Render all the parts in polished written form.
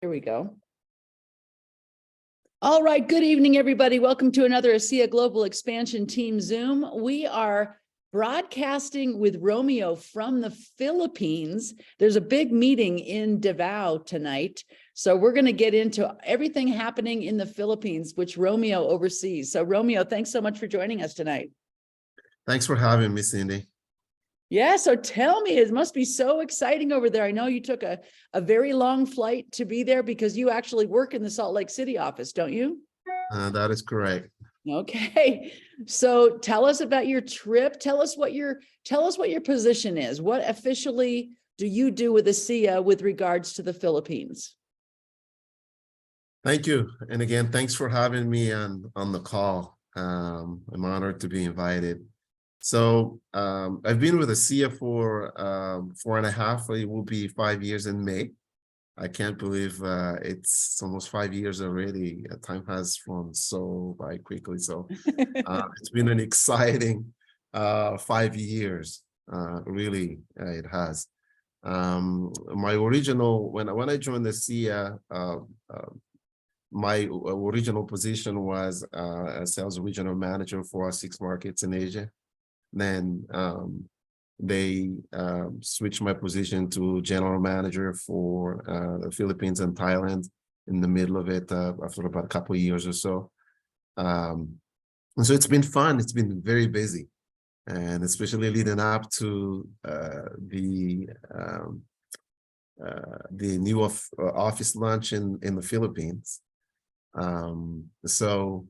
Here we go. All right, good evening, everybody. Welcome to another ASEA Global Expansion Team Zoom. We are broadcasting with Romeo from the Philippines. There's a big meeting in Davao tonight. So we're going to get into everything happening in the Philippines, which Romeo oversees. So Romeo, thanks so much for joining us tonight. Thanks for having me, Cindy. Yeah, so tell me, it must be so exciting over there. I know you took a very long flight to be there because you actually work in the Salt Lake City office, don't you? That is correct. Okay, so tell us about your trip. Tell us what your position is. What officially do you do with ASEA with regards to the Philippines? Thank you. And again, thanks for having me on the call. I'm honored to be invited. So I've been with ASEA for 4.5. It will be 5 years in May. I can't believe it's almost 5 years already. Time has flown so by quickly. So it's been an exciting 5 years. Really, it has. My original, when I joined ASEA, my original position was a sales regional manager for 6 markets in Asia. Then they switched my position to general manager for the Philippines and Thailand in the middle of it after about a couple of years or so. And so it's been fun. It's been very busy, and especially leading up to the new office launch in the Philippines. So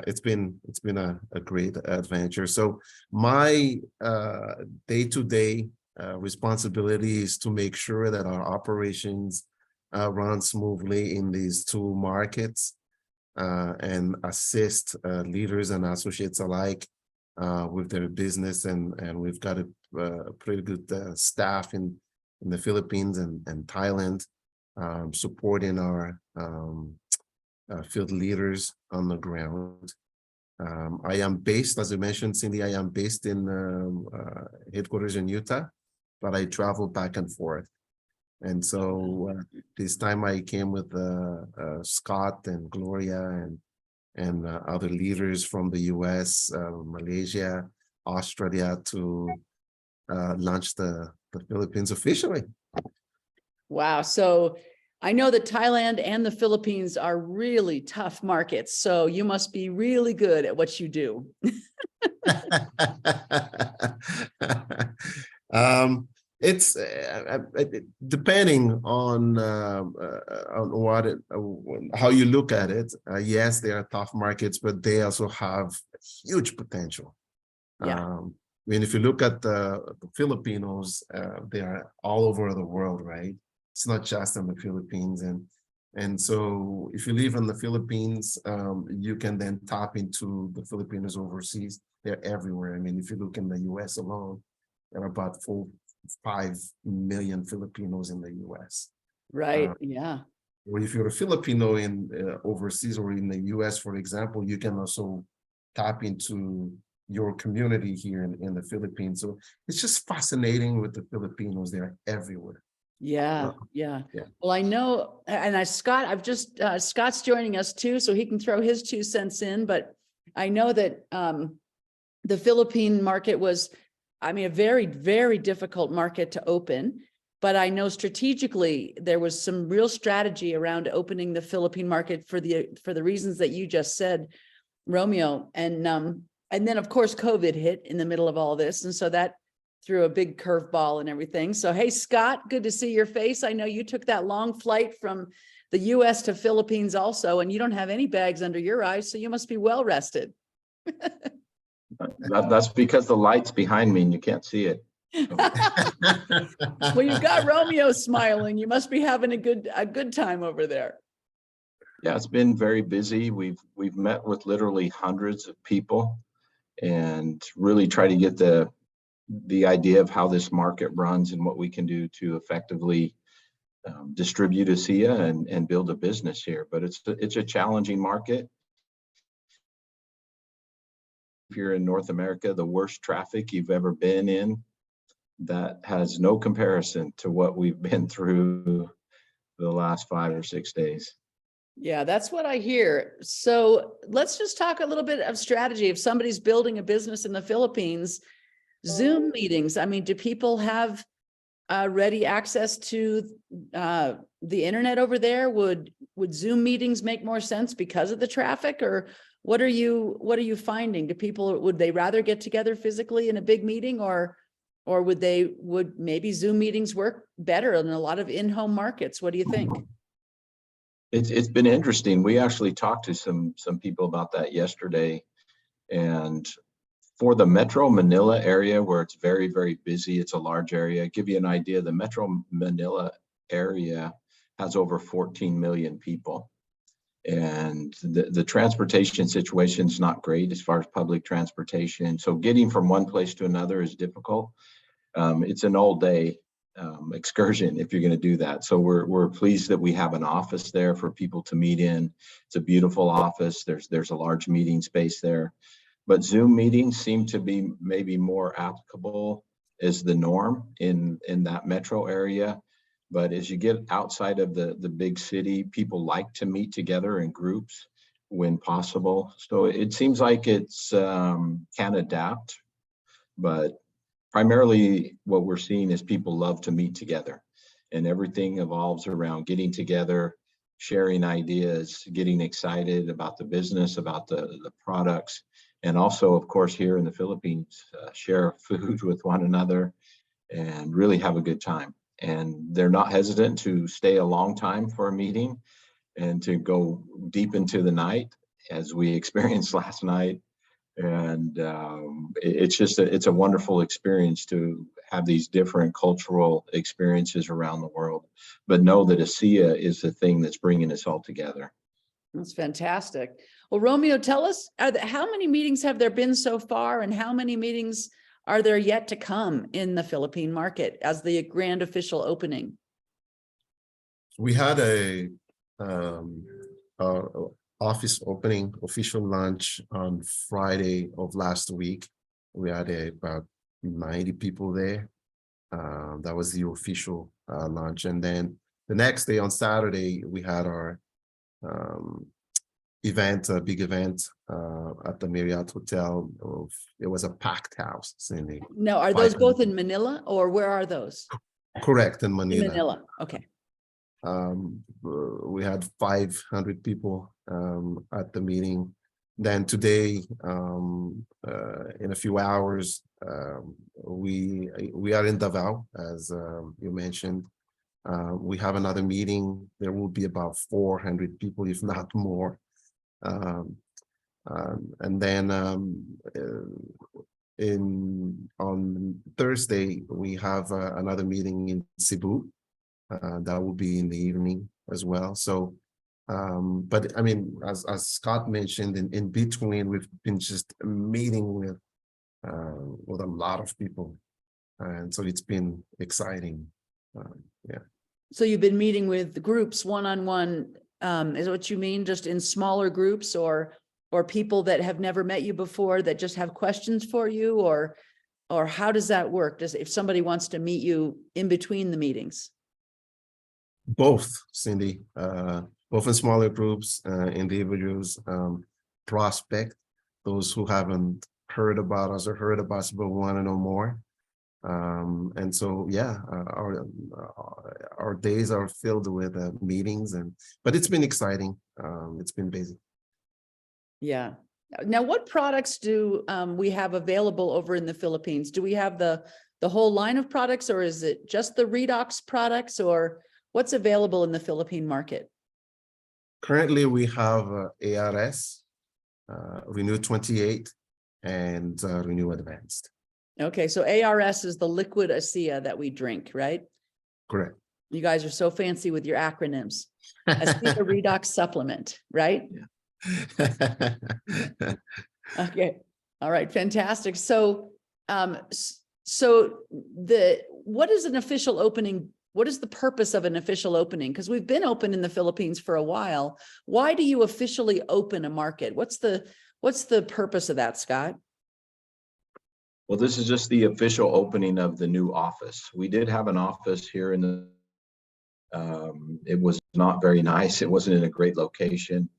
it's been a great adventure. So my day-to-day responsibility is to make sure that our operations run smoothly in these 2 markets and assist leaders and associates alike with their business. And we've got a pretty good staff in the Philippines and Thailand supporting our field leaders on the ground. I am based, as I mentioned, Cindy, I am based in headquarters in Utah, but I travel back and forth. And so this time I came with Scott and Gloria and other leaders from the US, Malaysia, Australia to launch the Philippines officially. Wow. So I know that Thailand and the Philippines are really tough markets, so you must be really good at what you do. It's depending on how you look at it. Yes, they are tough markets, but they also have huge potential. Yeah. I mean, if you look at the Filipinos, they are all over the world, right? It's not just in the Philippines. And so if you live in the Philippines, you can then tap into the Filipinos overseas. They're everywhere. I mean, if you look in the US alone, there are about 5 million Filipinos in the US. Right. Yeah. Or if you're a Filipino in overseas or in the US, for example, you can also tap into your community here in the Philippines. So it's just fascinating with the Filipinos. They're everywhere. Yeah. Well, I know, and Scott's joining us too, so he can throw his 2 cents in, but I know that the Philippine market was, I mean, a very, very difficult market to open, but I know strategically there was some real strategy around opening the Philippine market for the reasons that you just said, Romeo. And then of course, COVID hit in the middle of all this. And so that threw a big curveball and everything. So, hey, Scott, good to see your face. I know you took that long flight from the US to Philippines also, and you don't have any bags under your eyes, so you must be well rested. That's because the light's behind me and you can't see it. Well, you've got Romeo smiling. You must be having a good time over there. Yeah, it's been very busy. We've met with literally hundreds of people and really try to get the idea of how this market runs and what we can do to effectively distribute ASEA and build a business here. But it's a challenging market. If you're in North America, the worst traffic you've ever been in, that has no comparison to what we've been through the last 5 or 6 days. Yeah, that's what I hear. So let's just talk a little bit of strategy. If somebody's building a business in the Philippines, Zoom meetings, I mean, do people have ready access to the internet over there? Would Zoom meetings make more sense because of the traffic, or what are you finding? Would they rather get together physically in a big meeting, or would maybe Zoom meetings work better in a lot of in-home markets? What do you think? It's been interesting. We actually talked to some people about that yesterday, and for the Metro Manila area, where it's very, very busy, it's a large area. Give you an idea, the Metro Manila area has over 14 million people. And the transportation situation is not great as far as public transportation. So getting from one place to another is difficult. It's an all day excursion if you're going to do that. So we're pleased that we have an office there for people to meet in. It's a beautiful office. There's a large meeting space there. But Zoom meetings seem to be maybe more applicable as the norm in that metro area. But as you get outside of the big city, people like to meet together in groups when possible. So it seems like it's can adapt, but primarily what we're seeing is people love to meet together, and everything evolves around getting together, sharing ideas, getting excited about the business, about the products. And also, of course, here in the Philippines, share food with one another and really have a good time. And they're not hesitant to stay a long time for a meeting and to go deep into the night, as we experienced last night. And it's a wonderful experience to have these different cultural experiences around the world. But know that ASEA is the thing that's bringing us all together. That's fantastic. Well, Romeo, tell us, how many meetings have there been so far, and how many meetings are there yet to come in the Philippine market as the grand official opening? We had a office opening, official launch on Friday of last week. We had about 90 people there. That was the official launch. And then the next day on Saturday, we had our event, a big event at the Marriott Hotel. It was a packed house, Cindy. No, are those both in Manila, or where are those? Correct, in Manila. In Manila, okay. We had 500 people at the meeting. Then today, in a few hours, we are in Davao, as you mentioned. We have another meeting. There will be about 400 people, if not more. And then on Thursday, we have another meeting in Cebu. That will be in the evening as well. So, but I mean, as Scott mentioned, in between, we've been just meeting with a lot of people, and so it's been exciting. Yeah. So you've been meeting with the groups one-on-one, is what you mean, just in smaller groups, or people that have never met you before that just have questions for you, or how does that work? If somebody wants to meet you in between the meetings? Both, Cindy, both in smaller groups, individuals, prospect, those who haven't heard about us or heard about us but want to know more. And so, yeah, our days are filled with meetings, but it's been exciting. It's been busy. Yeah. Now, what products do we have available over in the Philippines? Do we have the whole line of products, or is it just the redox products, or what's available in the Philippine market? Currently, we have ARS, Renew 28, and Renew Advanced. Okay, so ARS is the liquid ASEA that we drink, right? Correct. You guys are so fancy with your acronyms. ASEA Redox Supplement, right? Yeah. Okay. All right. Fantastic. So, what is an official opening? What is the purpose of an official opening? Because we've been open in the Philippines for a while. Why do you officially open a market? What's the purpose of that, Scott? Well, this is just the official opening of the new office. We did have an office here in the It was not very nice. It wasn't in a great location.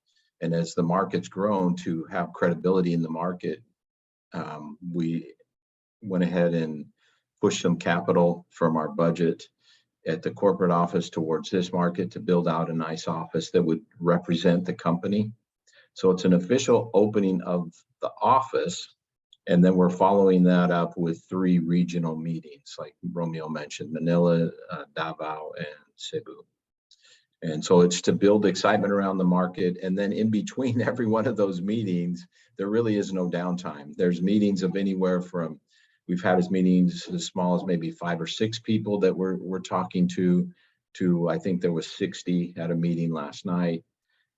And as the market's grown, to have credibility in the market, we went ahead and pushed some capital from our budget at the corporate office towards this market to build out a nice office that would represent the company. So it's an official opening of the office. And then we're following that up with 3 regional meetings, like Romeo mentioned, Manila, Davao, and Cebu. And so it's to build excitement around the market. And then in between every one of those meetings, there really is no downtime. There's meetings of anywhere from, we've had as meetings as small as maybe 5 or 6 people that we're talking to I think there was 60 at a meeting last night.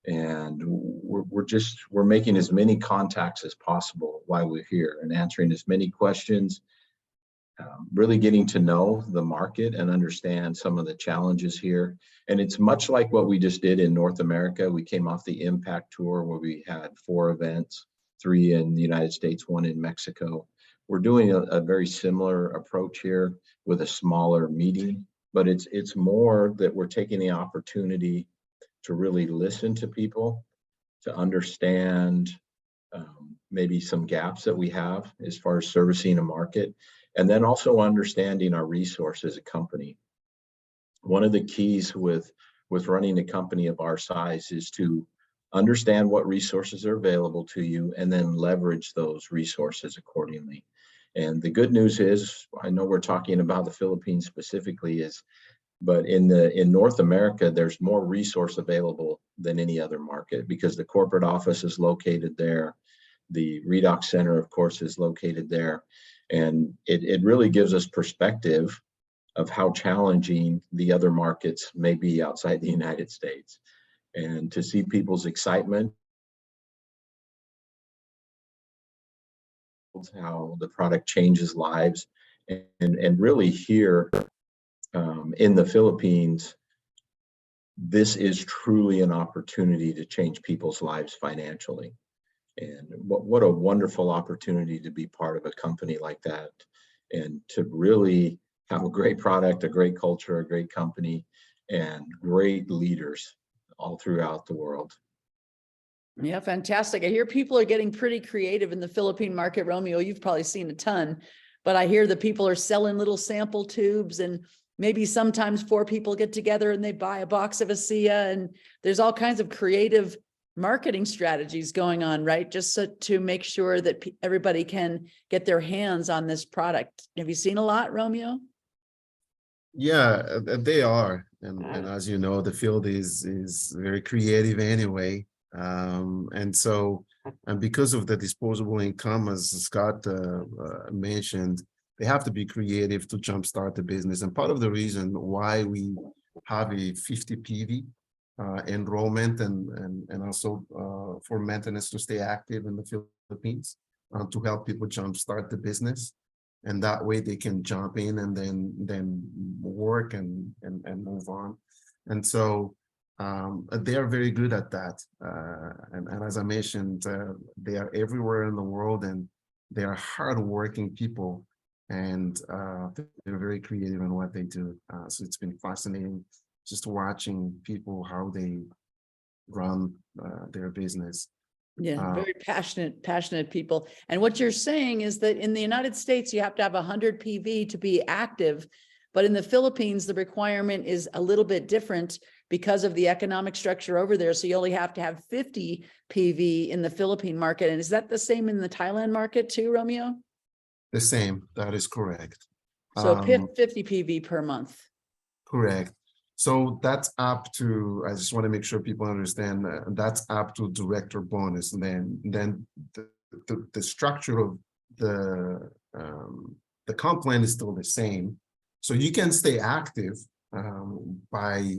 And we're making as many contacts as possible while we're here and answering as many questions, really getting to know the market and understand some of the challenges here. And it's much like what we just did in North America. We came off the Impact Tour where we had 4 events, 3 in the United States, 1 in Mexico. We're doing a very similar approach here with a smaller meeting, but it's more that we're taking the opportunity to really listen to people, to understand maybe some gaps that we have as far as servicing a market, and then also understanding our resource as a company. One of the keys with running a company of our size is to understand what resources are available to you and then leverage those resources accordingly. And the good news is, I know we're talking about the Philippines specifically, but in North America, there's more resource available than any other market because the corporate office is located there. The Redox Center, of course, is located there. And it really gives us perspective of how challenging the other markets may be outside the United States. And to see people's excitement, how the product changes lives, and really here in the Philippines, this is truly an opportunity to change people's lives financially. And what a wonderful opportunity to be part of a company like that and to really have a great product, a great culture, a great company, and great leaders all throughout the world. Yeah, fantastic. I hear people are getting pretty creative in the Philippine market. Romeo, you've probably seen a ton, but I hear that people are selling little sample tubes, and maybe sometimes 4 people get together and they buy a box of ASEA, and there's all kinds of creative marketing strategies going on, right? Just so to make sure that everybody can get their hands on this product. Have you seen a lot, Romeo? Yeah, they are. And as you know, the field is very creative anyway. And because of the disposable income, as Scott mentioned, they have to be creative to jumpstart the business. And part of the reason why we have a 50 PV enrollment and also for maintenance to stay active in the Philippines to help people jumpstart the business. And that way they can jump in and then work and move on. And so they are very good at that. And as I mentioned, they are everywhere in the world and they are hardworking people, and they're very creative in what they do. So it's been fascinating just watching people, how they run their business. Yeah, very passionate people. And what you're saying is that in the United States, you have to have 100 PV to be active. But in the Philippines, the requirement is a little bit different because of the economic structure over there. So you only have to have 50 PV in the Philippine market. And is that the same in the Thailand market too, Romeo? The same, that is correct. So 50 PV per month. Correct. So that's up to, I just want to make sure people understand that's up to director bonus. And then the structure of the comp plan is still the same. So you can stay active by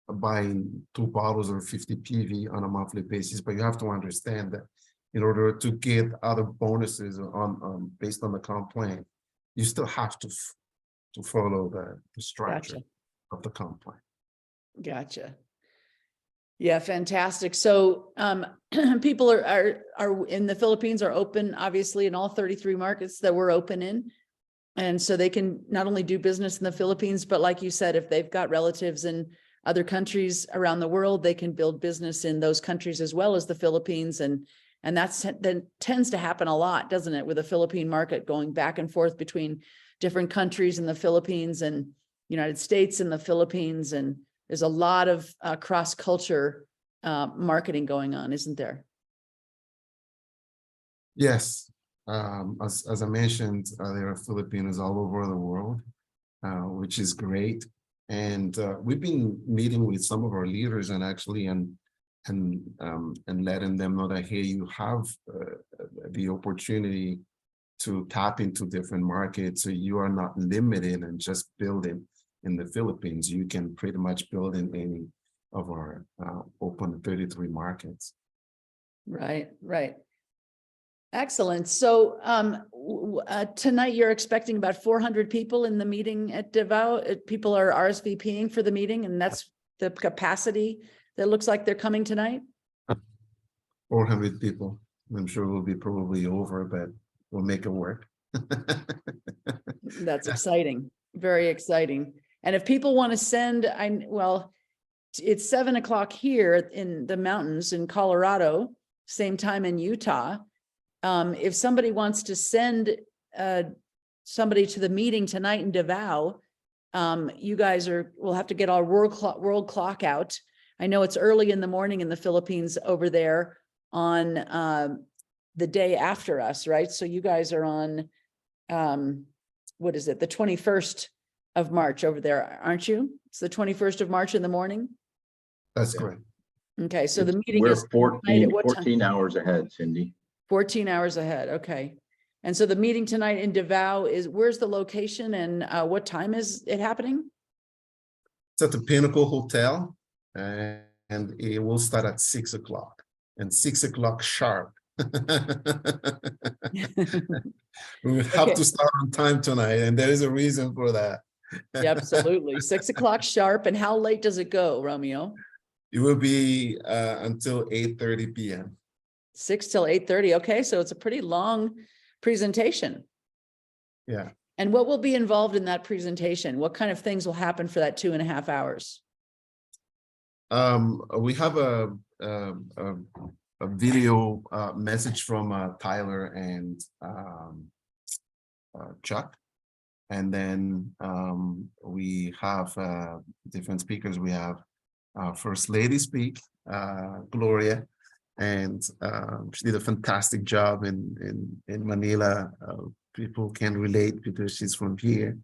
buying 2 bottles or 50 PV on a monthly basis, but you have to understand that in order to get other bonuses on based on the comp plan, you still have to follow the structure. Gotcha. Of the comp plan. Gotcha. Yeah, fantastic. So people are in the Philippines are open, obviously, in all 33 markets that we're open in. And so they can not only do business in the Philippines, but like you said, if they've got relatives in other countries around the world, they can build business in those countries as well as the Philippines. And that tends to happen a lot, doesn't it? With the Philippine market going back and forth between different countries in the Philippines and United States and the Philippines. And there's a lot of cross-culture marketing going on, isn't there? Yes. As I mentioned, there are Filipinos all over the world, which is great. And we've been meeting with some of our leaders and actually and letting them know that, hey, you have the opportunity to tap into different markets. So you are not limited and just building in the Philippines. You can pretty much build in any of our open 33 markets. Right, right. Excellent. So tonight you're expecting about 400 people in the meeting at Davao. People are RSVPing for the meeting, and that's the capacity that looks like they're coming tonight. 400 people. I'm sure we'll be probably over, but we'll make it work. That's exciting. Very exciting. And if people want to send, well, it's 7 o'clock here in the mountains in Colorado, same time in Utah. If somebody wants to send somebody to the meeting tonight in Davao, you guys will have to get our world clock out. I know it's early in the morning in the Philippines over there on the day after us, right? So you guys are on, what is it? The 21st of March over there, aren't you? It's the 21st of March in the morning. That's correct. Okay, so the meeting We're is 14 hours ahead, Cindy. 14 hours ahead. Okay. And so the meeting tonight in Davao where's the location and what time is it happening? It's at the Pinnacle Hotel, and it will start at 6 o'clock, and 6 o'clock sharp. We have to start on time tonight, and there is a reason for that. Yeah, absolutely. 6 o'clock sharp. And how late does it go, Romeo? It will be until 8:30 p.m. 6 till 8:30. Okay, so it's a pretty long presentation. Yeah. And what will be involved in that presentation? What kind of things will happen for that 2.5 hours? We have a video message from Tyler and Chuck. And then we have different speakers. We have First Lady speak, Gloria, and she did a fantastic job in Manila. People can relate because she's from here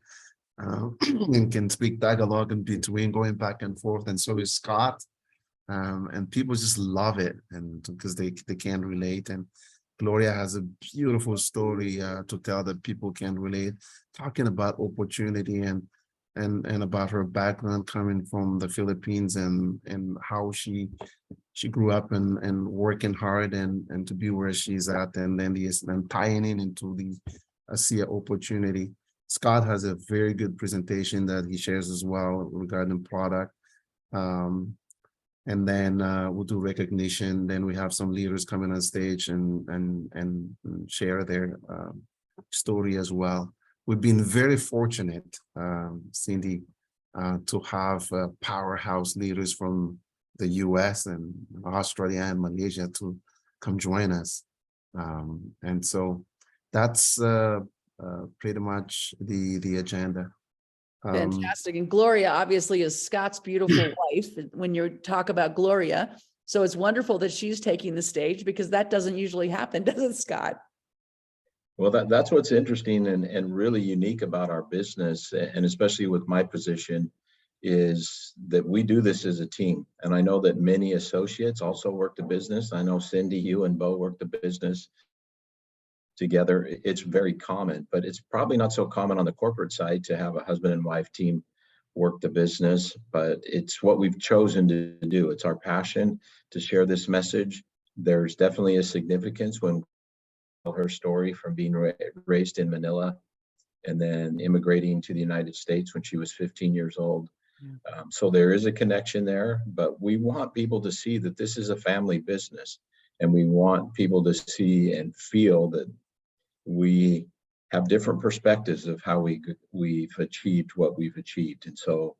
and can speak Tagalog in between, going back and forth. And so is Scott, and people just love it, and because they can relate. And Gloria has a beautiful story to tell that people can relate, talking about opportunity and about her background coming from the Philippines and how she grew up and working hard and to be where she's at, and then tying into the ASEA opportunity. Scott has a very good presentation that he shares as well regarding product. And then we'll do recognition. Then we have some leaders coming on stage and share their story as well. We've been very fortunate, Cindy, to have powerhouse leaders from the US and Australia and Malaysia to come join us. And so that's pretty much the agenda. Fantastic. And Gloria obviously is Scott's beautiful wife when you talk about Gloria. So it's wonderful that she's taking the stage, because that doesn't usually happen, does it, Scott? Well, that's what's interesting and really unique about our business, and especially with my position, is that we do this as a team. And I know that many associates also work the business. I know Cindy, you and Bo work the business together. It's very common, but it's probably not so common on the corporate side to have a husband and wife team work the business, but it's what we've chosen to do. It's our passion to share this message. There's definitely a significance when her story from being raised in Manila and then immigrating to the United States when she was 15 years old. So there is a connection there, but we want people to see that this is a family business, and we want people to see and feel that we have different perspectives of how we've achieved what we've achieved. And so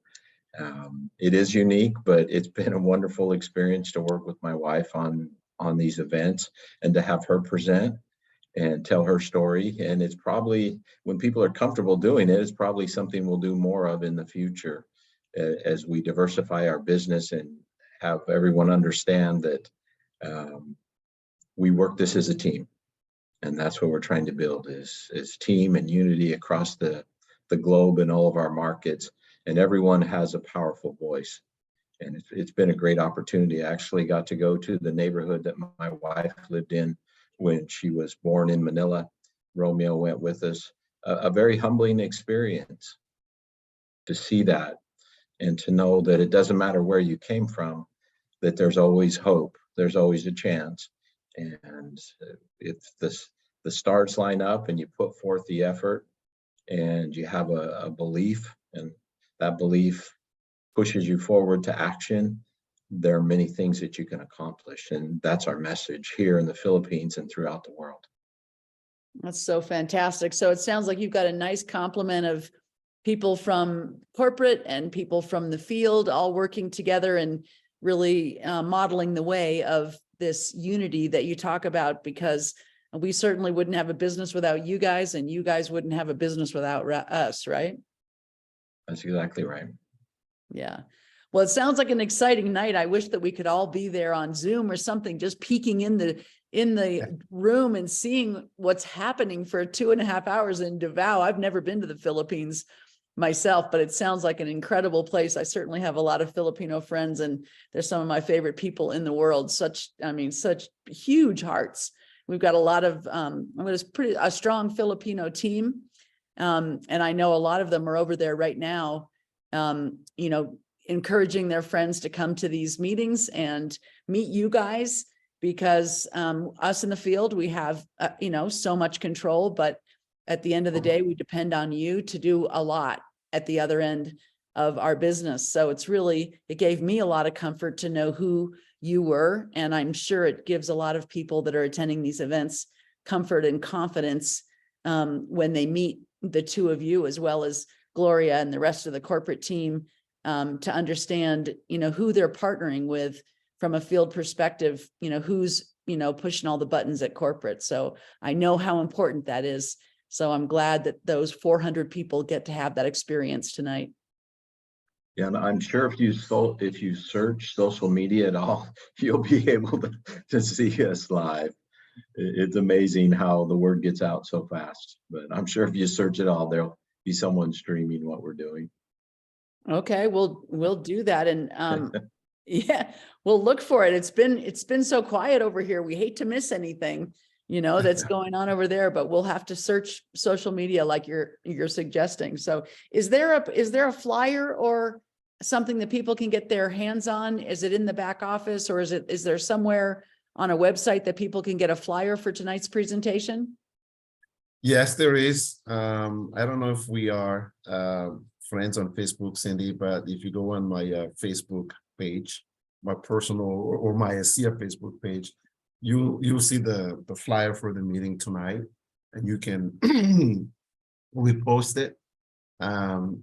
It is unique, but it's been a wonderful experience to work with my wife on these events and to have her present and tell her story. And it's probably, when people are comfortable doing it, it's probably something we'll do more of in the future as we diversify our business and have everyone understand that we work this as a team. And that's what we're trying to build is team and unity across the globe and all of our markets. And everyone has a powerful voice. And it's been a great opportunity. I actually got to go to the neighborhood that my wife lived in when she was born in Manila. Romeo went with us. A very humbling experience to see that and to know that it doesn't matter where you came from, that there's always hope, there's always a chance. And if the stars line up and you put forth the effort and you have a belief, and that belief pushes you forward to action, there are many things that you can accomplish. And that's our message here in the Philippines and throughout the world. That's so fantastic. So it sounds like you've got a nice complement of people from corporate and people from the field all working together and really modeling the way of this unity that you talk about, because we certainly wouldn't have a business without you guys, and you guys wouldn't have a business without us, right? That's exactly right. Yeah. Well, it sounds like an exciting night. I wish that we could all be there on Zoom or something, just peeking in the room and seeing what's happening for 2.5 hours in Davao. I've never been to the Philippines myself, but it sounds like an incredible place. I certainly have a lot of Filipino friends, and they're some of my favorite people in the world. Such huge hearts. We've got a lot of, a strong Filipino team. And I know a lot of them are over there right now, encouraging their friends to come to these meetings and meet you guys, because us in the field, we have, so much control, but at the end of the day, we depend on you to do a lot at the other end of our business. So it gave me a lot of comfort to know who you were. And I'm sure it gives a lot of people that are attending these events comfort and confidence when they meet the two of you, as well as Gloria and the rest of the corporate team, to understand, who they're partnering with from a field perspective, who's, pushing all the buttons at corporate. So I know how important that is. So I'm glad that those 400 people get to have that experience tonight. Yeah, and I'm sure if you search social media at all, you'll be able to see us live. It's amazing how the word gets out so fast. But I'm sure if you search it all, there'll be someone streaming what we're doing. Okay, we'll do that. And yeah, we'll look for it. It's been so quiet over here. We hate to miss anything, that's going on over there, but we'll have to search social media like you're suggesting. So is there a flyer or something that people can get their hands on? Is it in the back office, or is there somewhere on a website that people can get a flyer for tonight's presentation? Yes, there is. I don't know if we are friends on Facebook, Cindy, but if you go on my Facebook page, my personal or my ASEA Facebook page, you'll see the flyer for the meeting tonight, and you can repost it.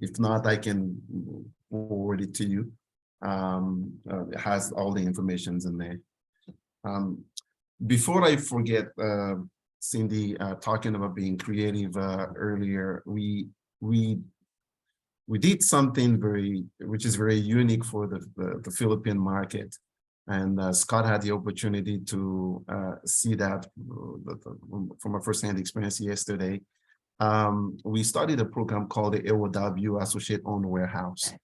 If not, I can forward it to you. It has all the informations in there. Before I forget, Cindy, talking about being creative earlier, we did something which is very unique for the Philippine market. And Scott had the opportunity to see that from a firsthand experience yesterday. We started a program called the AOW Associate Owned Warehouse,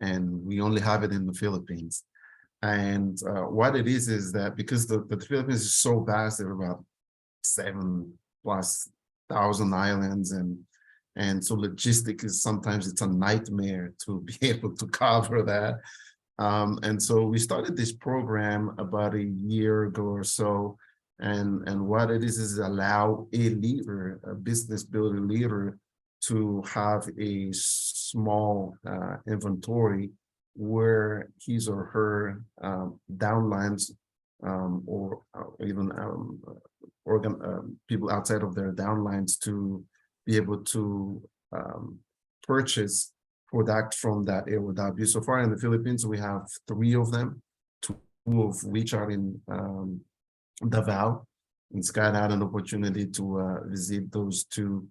and we only have it in the Philippines. And what it is that because the Philippines is so vast, there are about 7,000+ islands, and so logistics is sometimes it's a nightmare to be able to cover that. And so we started this program about a year ago or so, and what it is allow a leader, a business builder leader, to have a small inventory where his or her downlines or even people outside of their downlines to be able to purchase product from that AOW. So far in the Philippines, we have 3 of them, 2 of which are in Davao. And Scott had an opportunity to visit those 2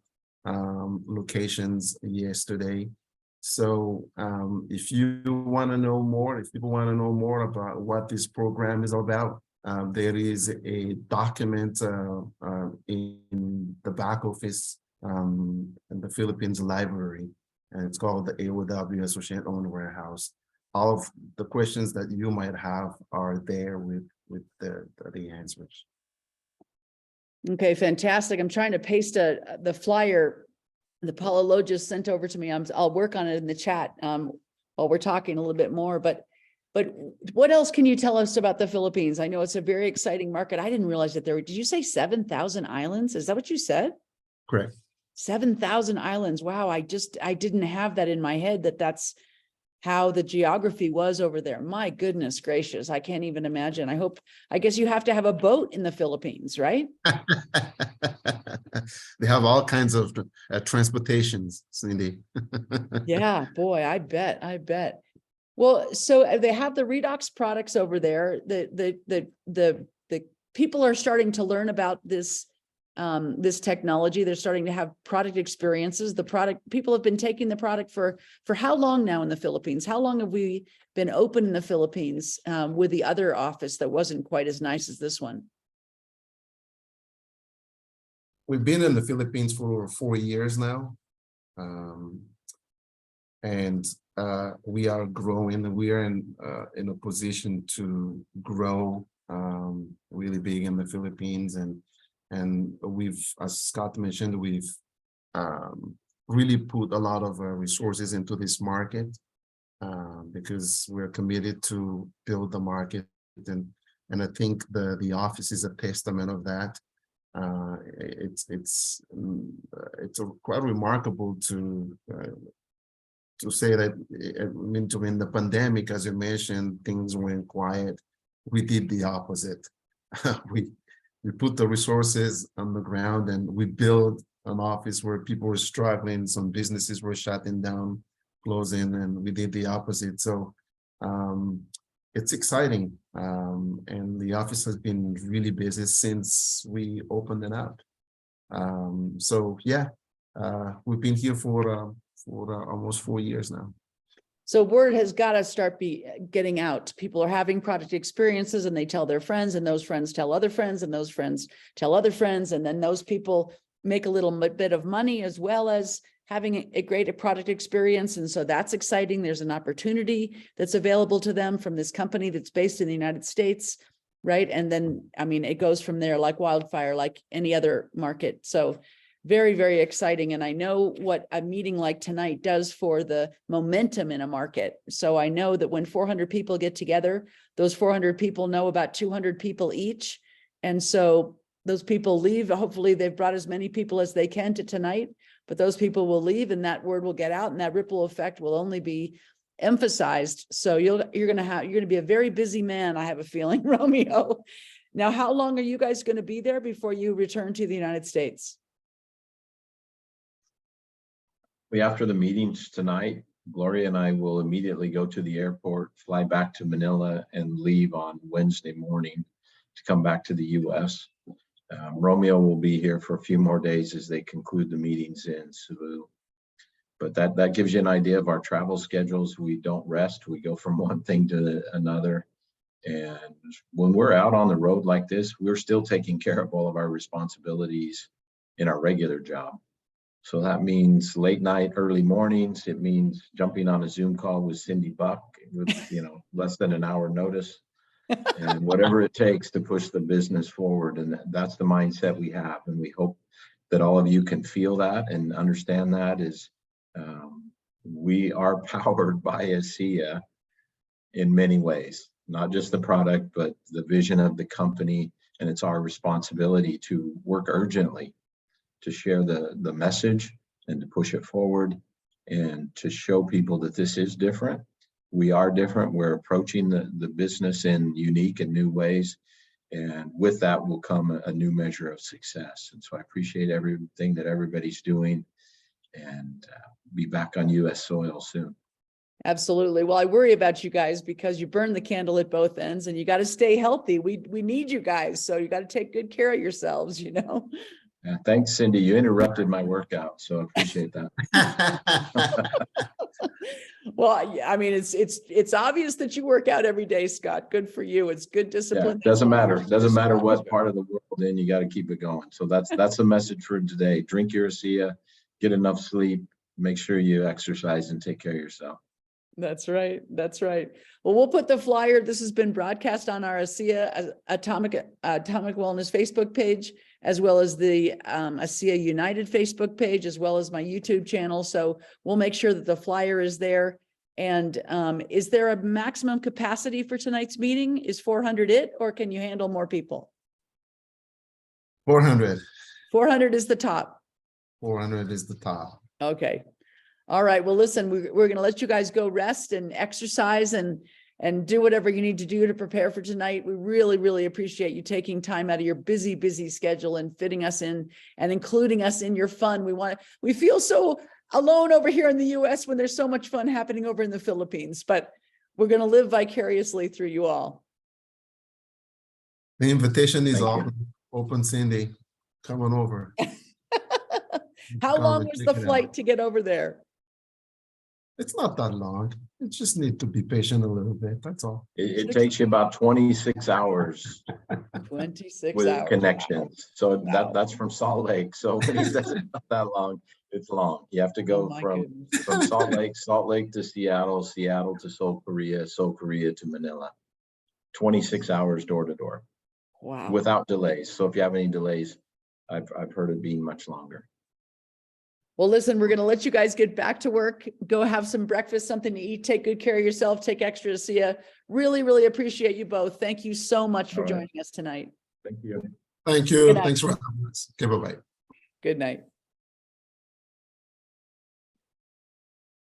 locations yesterday. So if you want to know more, if people want to know more about what this program is about, there is a document in the back office in the Philippines library, and it's called the AOW Associate Owned Warehouse. All of the questions that you might have are there with the answers. Okay, fantastic. I'm trying to paste the flyer that Paula Lowe just sent over to me. I'll work on it in the chat while we're talking a little bit more. But what else can you tell us about the Philippines? I know it's a very exciting market. I didn't realize that there were, did you say 7,000 islands? Is that what you said? Correct. 7,000 islands. Wow, I didn't have that in my head that's how the geography was over there. My goodness gracious, I can't even imagine. I guess you have to have a boat in the Philippines, right? They have all kinds of transportations, Cindy. Yeah, boy, I bet. Well, so they have the redox products over there. The people are starting to learn about this technology. They're starting to have product experiences. People have been taking the product for how long now in the Philippines? How long have we been open in the Philippines with the other office that wasn't quite as nice as this one? We've been in the Philippines for over 4 years now. And we are growing, and we are in a position to grow really big in the Philippines. And we've, as Scott mentioned, we've really put a lot of resources into this market because we're committed to build the market. And I think the office is a testament of that. It's quite remarkable to say that, in the pandemic, as you mentioned, things went quiet. We did the opposite. We put the resources on the ground, and we built an office where people were struggling. Some businesses were shutting down, closing, and we did the opposite. So it's exciting. And the office has been really busy since we opened it up. So yeah, we've been here for almost 4 years now. So word has got to start getting out. People are having product experiences, and they tell their friends, and those friends tell other friends, and those friends tell other friends. And then those people make a little bit of money as well as having a great product experience. And so that's exciting. There's an opportunity that's available to them from this company that's based in the United States, right? And then, it goes from there like wildfire, like any other market. So very, very exciting. And I know what a meeting like tonight does for the momentum in a market. So I know that when 400 people get together, those 400 people know about 200 people each. And so those people leave. Hopefully they've brought as many people as they can to tonight, but those people will leave, and that word will get out, and that ripple effect will only be emphasized. So you're going to be a very busy man, I have a feeling, Romeo. Now, how long are you guys going to be there before you return to the United States? After the meetings tonight, Gloria and I will immediately go to the airport, fly back to Manila, and leave on Wednesday morning to come back to the U.S. Romeo will be here for a few more days as they conclude the meetings in Cebu. But that gives you an idea of our travel schedules. We don't rest. We go from one thing to another. And when we're out on the road like this, we're still taking care of all of our responsibilities in our regular job. So that means late night, early mornings. It means jumping on a Zoom call with Cindy Buck with, less than an hour notice, and whatever it takes to push the business forward. And that's the mindset we have. And we hope that all of you can feel that and understand that is we are powered by ASEA in many ways, not just the product, but the vision of the company. And it's our responsibility to work urgently to share the message and to push it forward and to show people that this is different. We are different. We're approaching the business in unique and new ways. And with that will come a new measure of success. And so I appreciate everything that everybody's doing. and be back on U.S. soil soon. Absolutely. Well, I worry about you guys because you burn the candle at both ends and you got to stay healthy. We need you guys. So you got to take good care of yourselves, you know? Yeah, thanks, Cindy. You interrupted my workout, so I appreciate that. Well, I mean, it's obvious that you work out every day, Scott. Good for you. It's good Yeah, discipline. doesn't matter. Doesn't matter what part of the world, then you got to keep it going. So that's the message for today. Drink your ASEA, get enough sleep, make sure you exercise and take care of yourself. That's right. That's right. Well, we'll put the flyer. This has been broadcast on our ASEA Atomic Wellness Facebook page, as well as the ASEA United Facebook page, as well as my YouTube channel. So we'll make sure that the flyer is there. And is there a maximum capacity for tonight's meeting? Is 400 it, or can you handle more people? 400. 400 is the top. 400 is the top. Okay. All right. Well, listen, we're going to let you guys go rest and exercise and do whatever you need to do to prepare for tonight. We really, really appreciate you taking time out of your busy schedule and fitting us in and including us in your fun. We feel so alone over here in the US when there's so much fun happening over in the Philippines, but we're going to live vicariously through you all. The invitation is Thank you. open, Cindy. Come on over. How Come long and was check the it out. flight to get over there? It's not that long. You just need to be patient a little bit. That's all. It takes you about 26 hours 26 with hours. connections. So Wow. that's from Salt Lake. So when he says it's not that long, it's long. You have to go Oh my from goodness. Salt Lake to Seattle, Seattle to Seoul, Korea to Manila. 26 hours door to door. Wow. Without delays. So if you have any delays, I've heard it being much longer. Well, listen, we're going to let you guys get back to work, go have some breakfast, something to eat, take good care of yourself, take extra ASEA. Really, really appreciate you both. Thank you so much for All right. joining us tonight. Thank you. Thank you. Good night. Thanks for having us. Okay, bye-bye. Good night.